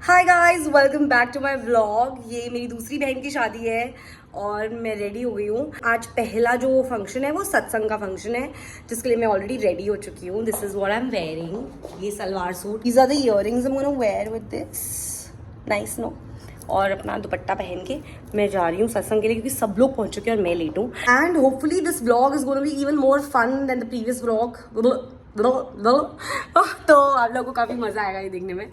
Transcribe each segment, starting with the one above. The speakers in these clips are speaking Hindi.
Hi guys, welcome back to my vlog. ये मेरी दूसरी बहन की शादी है और मैं रेडी हो गई हूँ। आज पहला जो फंक्शन है वो सत्संग का फंक्शन है, जिसके लिए मैं ऑलरेडी रेडी हो चुकी हूँ। This is what I am wearing. ये salwar suit, these are the earrings I am gonna wear with this. Nice नो। और अपना दुपट्टा पहन के मैं जा रही हूँ सत्संग के लिए, क्योंकि सब लोग पहुंच चुके हैं और मैं लेट हूँ। And hopefully this vlog is gonna be even more fun than the previous vlog. तो आप लोगों को काफी मजा आएगा ये देखने में।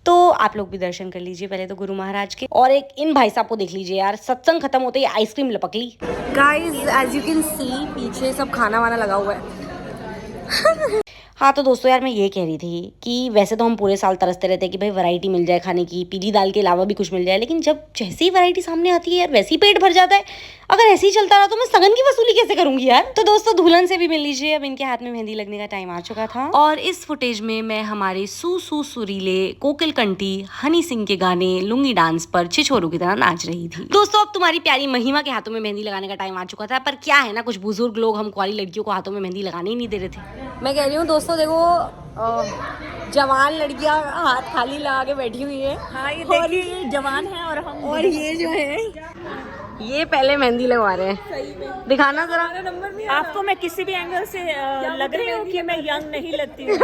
तो आप लोग भी दर्शन कर लीजिए पहले तो गुरु महाराज के, और एक इन भाई साहब को देख लीजिए यार, सत्संग खत्म होते ही आइसक्रीम लपक ली। Guys as you can see पीछे सब खाना वाना लगा हुआ है। हाँ तो दोस्तों यार, मैं ये कह रही थी कि वैसे तो हम पूरे साल तरसते रहते हैं कि भाई वैरायटी मिल जाए खाने की, पीली दाल के अलावा भी कुछ मिल जाए, लेकिन जब जैसे ही वैरायटी सामने आती है यार वैसे ही पेट भर जाता है। अगर ऐसे ही चलता रहा तो मैं सगन की वसूली कैसे करूंगी यार। तो दोस्तों दुल्हन से भी मिल लीजिए, अब इनके हाथ में मेहंदी लगने का टाइम आ चुका था। और इस फुटेज में मैं हमारे सू सुरीले कोकिल कंठी हनी सिंह के गाने लुंगी डांस पर छिछोरू की तरह नाच रही थी। दोस्तों अब तुम्हारी प्यारी महिमा के हाथों में मेहंदी लगाने का टाइम आ चुका था, पर क्या है ना, कुछ बुजुर्ग लोग हम कुंवारी लड़कियों को हाथों में मेहंदी लगाने ही नहीं दे रहे थे। मैं कह रही हूँ दोस्तों, देखो जवान लड़कियां हाथ खाली लगा के बैठी हुई है। हाँ ये देखिए, जवान है और हम, और ये जो है ये पहले मेहंदी लगवा रहे हैं। सही में दिखाना जरा। नंबर नहीं आपको मैं किसी भी एंगल से लग रही हूँ कि मैं यंग नहीं लगती हूँ।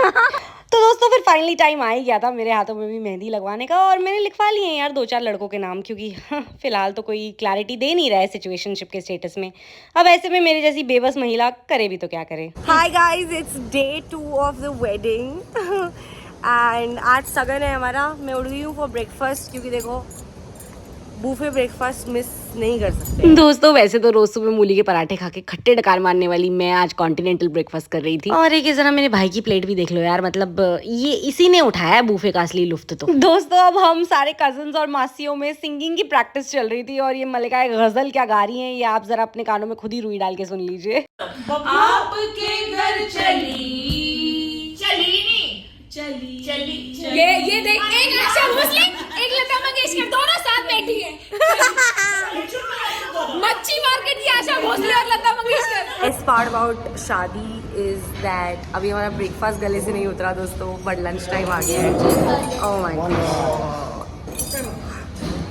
तो दोस्तों फिर फाइनली टाइम आ ही गया था मेरे हाथों में भी मेहंदी लगवाने का, और मैंने लिखवा लिए हैं यार 2-4 लड़कों के नाम, क्योंकि फिलहाल तो कोई क्लैरिटी दे नहीं रहा है सिचुएशनशिप के स्टेटस में। अब ऐसे में मेरे जैसी बेबस महिला करे भी तो क्या करे। Hi guys, it's day 2 of the wedding and आज सगन है हमारा। मैं उठ गई हूँ फॉर ब्रेकफास्ट, क्योंकि देखो बूफे ब्रेकफास्ट मिस नहीं कर सकते दोस्तों। वैसे तो रोज सुबह मूली के पराठे खा के खट्टे डकार मारने वाली मैं आज कॉन्टिनेंटल ब्रेकफास्ट कर रही थी। और एक जरा मेरे भाई की प्लेट भी देख लो यार, मतलब ये इसी ने उठाया बूफे का असली लुफ्त। तो दोस्तों अब हम सारे कजन्स और मासियों में सिंगिंग की प्रैक्टिस चल रही थी, और ये मलिका एक गजल क्या गा रही है ये आप जरा अपने कानों में खुद ही रुई डाल के सुन लीजिए। आपके घर चली नहीं चली ये देख, एक आशा भोसले एक लता मंगेशकर दोनों साथ बैठी है। मच्छी मार्केट की आशा भोसले और Lata Mangeshkar. Best part about शादी is that अभी हमारा ब्रेकफास्ट गले से नहीं उतरा दोस्तों, बट लंच टाइम आ गया है। Oh my God.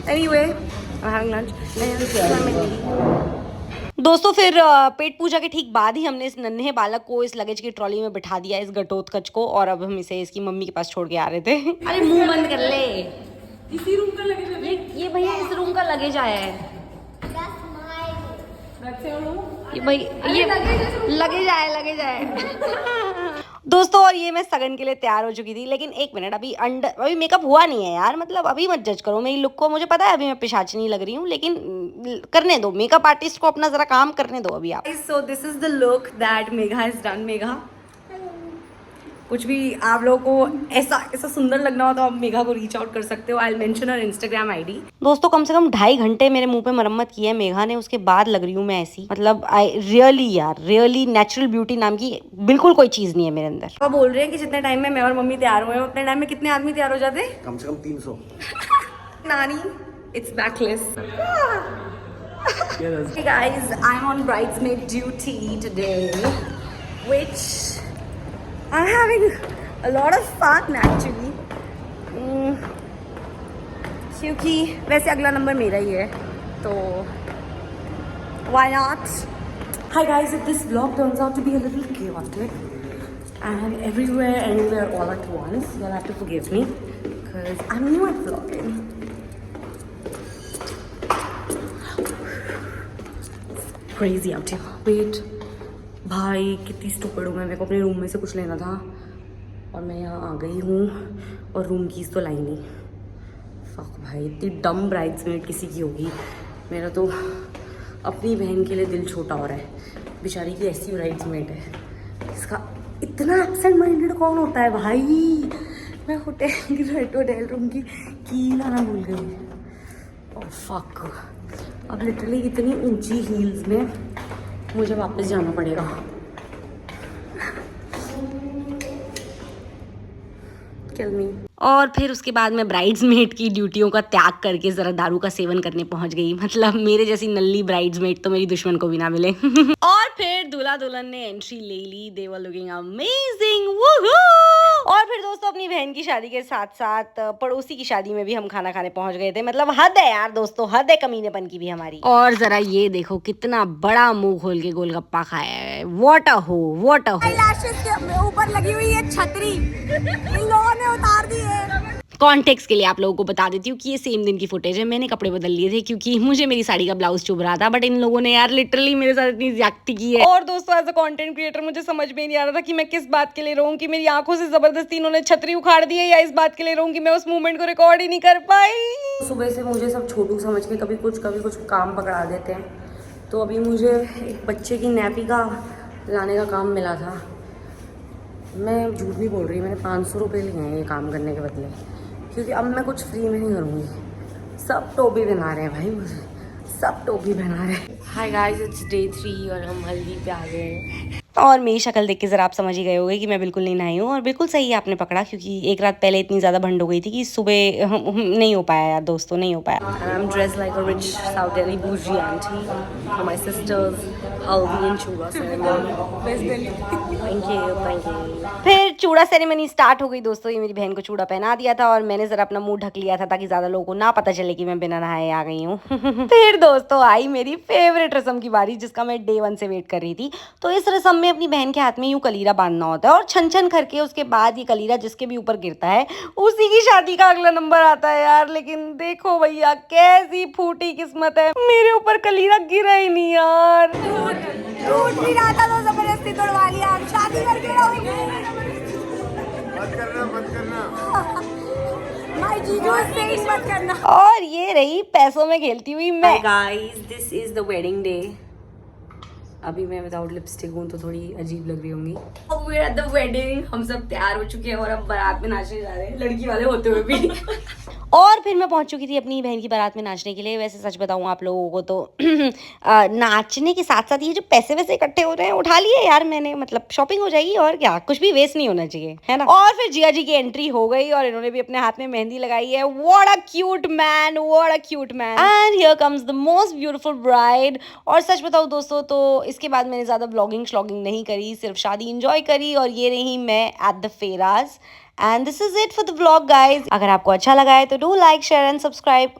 Anyway, I'm having lunch. दोस्तों फिर पेट पूजा के ठीक बाद ही हमने इस नन्हे बालक को इस लगेज की ट्रॉली में बिठा दिया, इस गटोत्कच को, और अब हम इसे इसकी मम्मी के पास छोड़ के आ रहे थे। अरे मुंह बंद कर ले, इसी रूम का लगेज है। ये भैया इस रूम का लगेज आया है। ये भाई ये लगेज आया दोस्तों। और ये मैं सगन के लिए तैयार हो चुकी थी, लेकिन एक मिनट, अभी मेकअप हुआ नहीं है यार, मतलब अभी मत जज करो मेरी लुक को। मुझे पता है अभी मैं पिशाचनी लग रही हूँ, लेकिन करने दो, मेकअप आर्टिस्ट को अपना जरा काम करने दो अभी आप। So this is the look that Megha has done. Megha, कुछ भी आप लोगों को ऐसा सुंदर लगना हो तो आप मेघा को रीच आउट कर सकते हो। I will mention her Instagram ID. दोस्तों कम से कम 2.5 घंटे मेरे मुंह पे मरम्मत की है मेघा ने, उसके बाद लग रही हूँ मैं ऐसी, मतलब आई रियली नेचुरल ब्यूटी नाम की बिल्कुल कोई चीज नहीं है मेरे अंदर। वो बोल रहे हैं कि जितने टाइम में मैं और मम्मी तैयार हुए हैं उतने टाइम में कितने आदमी तैयार हो जाते? कम से कम 300। नानी, it's backless. Hey guys, I'm on bridesmaid duty today, which I'm having a lot of fun actually. क्योंकि वैसे अगला नंबर मेरा ही है, तो why not? Hi guys, if this vlog turns out to be a little chaotic and everywhere, anywhere, all at once, you'll have to forgive me because I'm new at vlogging. Crazy out here. Wait, भाई कितनी स्टूपिड हूँ मैं, मेरे को अपने रूम में से कुछ लेना था और मैं यहाँ आ गई हूँ और रूम कीज तो लाई नहीं। फक भाई, इतनी डम ब्राइड्समेड किसी की होगी। मेरा तो अपनी बहन के लिए दिल छोटा हो रहा है, बेचारी की ऐसी ब्राइड्समेड है। इसका इतना एब्सेंट माइंडेड कौन होता है भाई। मैं होटल रूम की लाना भूल गई। ओह फक, अब लिटरली इतनी ऊंची हील्स में मुझे वापस जाना पड़ेगा। Kill me. और फिर उसके बाद मैं ब्राइड्समेड की ड्यूटियों का त्याग करके जरा दारू का सेवन करने पहुंच गई। मतलब मेरे जैसी नल्ली ब्राइड्समेड तो मेरी दुश्मन को भी ना मिले। और फिर दूल्हा दुल्हन ने एंट्री ले ली, दे वर लुकिंग अमेजिंग, वूहू। और फिर दोस्तों अपनी बहन की शादी के साथ साथ पड़ोसी की शादी में भी हम खाना खाने पहुंच गए थे। मतलब हद है यार दोस्तों, हद है कमीनेपन की भी हमारी। और जरा ये देखो कितना बड़ा मुंह खोल के गोलगप्पा खाया है। व्हाट अ हो, व्हाट अ हो। आईलैशेस के ऊपर लगी हुई है छतरी, इन लोगों ने उतार दी है। कॉन्टेक्स्ट के लिए आप लोगों को बता देती हूँ कि ये सेम दिन की फुटेज है। मैंने कपड़े बदल लिए थे क्योंकि मुझे मेरी साड़ी का ब्लाउज चुभ रहा था, बट इन लोगों ने यार लिटरली मेरे साथ इतनी ज्यादती की है। और दोस्तों एज अ कंटेंट क्रिएटर मुझे समझ में नहीं आ रहा था कि मैं किस बात के लिए रहूं कि मेरी आंखों से जबरदस्ती इन्होंने छतरी उखाड़ दी है, या इस बात के लिए रहूं कि मैं उस मूवमेंट को रिकॉर्ड ही नहीं कर पाई। सुबह से मुझे सब छोटू समझ के कभी कुछ काम पकड़ा देते हैं। तो अभी मुझे एक बच्चे की नैपी का लाने का काम मिला था। मैं झूठ नहीं बोल रही, मैंने 500 रुपये लिए हैं ये काम करने के बदले, क्योंकि अब मैं कुछ फ्री में नहीं करूँगी। सब टोपी बना रहे हैं भाई, मुझे सब टोपी बना रहे हैं। हाय गाइस, इट्स डे 3 और हम हल्दी पे आ गए हैं। और मेरी शक्ल देख के जरा आप समझ ही गए होंगे कि मैं बिल्कुल नहीं नहाई हूँ। और बिल्कुल सही है आपने पकड़ा, क्योंकि एक रात पहले इतनी ज़्यादा भंड हो गई थी कि सुबह नहीं हो पाया यार दोस्तों, नहीं हो पाया। I am dress like a rich south Delhi बूजी आंटी फॉर माय सिस्टर्स हल्दी एंड चूड़ा सेरेमनी। Thank you. फिर चूड़ा सेरेमनी स्टार्ट हो गई दोस्तों। ये मेरी बहन को चूड़ा पहना दिया था और मैंने जरा अपना मुंह ढक लिया था ताकि ज्यादा लोगों को ना पता चले कि मैं बिना नहाए आ गई हूँ। फिर दोस्तों आई मेरी फेवरेट रस्म की बारी, जिसका मैं डे 1 से वेट कर रही थी। तो इस रस्म में अपनी बहन के हाथ में यूं कलीरा बांधना होता है और छन छन करके उसके बाद ये कलीरा जिसके भी ऊपर गिरता है उसी की शादी का अगला नंबर आता है यार। लेकिन देखो भैया कैसी फूटी किस्मत है, मेरे ऊपर कलीरा गिरा ही नहीं यार। टूट भी रहा था तो जबरदस्ती तोड़वा लिया, शादी करके रहोगे। मत करना माय जीजू से मत करना। और ये रही पैसों में खेलती हुई मैं। Guys this is the wedding day. अभी मैं विदाउट लिपस्टिक हूँ तो थोड़ी अजीब लग रही होंगी। अब we are at the wedding, हम सब तैयार हो चुके हैं और अब बारात में नाचने जा रहे हैं, लड़की वाले होते हुए भी। और फिर मैं पहुंच चुकी थी अपनी बहन की बारात में नाचने के लिए। वैसे सच बताऊं आप लोगों को तो नाचने के साथ साथ ये जो पैसे वैसे इकट्ठे हो रहे हैं उठा लिए यार मैंने, मतलब शॉपिंग हो जाएगी और क्या, कुछ भी वेस्ट नहीं होना चाहिए, है ना। और फिर जिया जी की एंट्री हो गई और इन्होंने भी अपने हाथ में मेहंदी लगाई है। What a cute man, what a cute man. And here comes the most beautiful bride. और सच बताऊं दोस्तों तो इसके बाद मैंने ज्यादा ब्लॉगिंग श्लॉगिंग नहीं करी, सिर्फ शादी इंजॉय करी। और ये रही मैं at the pheras. And this is it for the vlog guys. अगर आपको अच्छा लगा है तो do like, share and subscribe.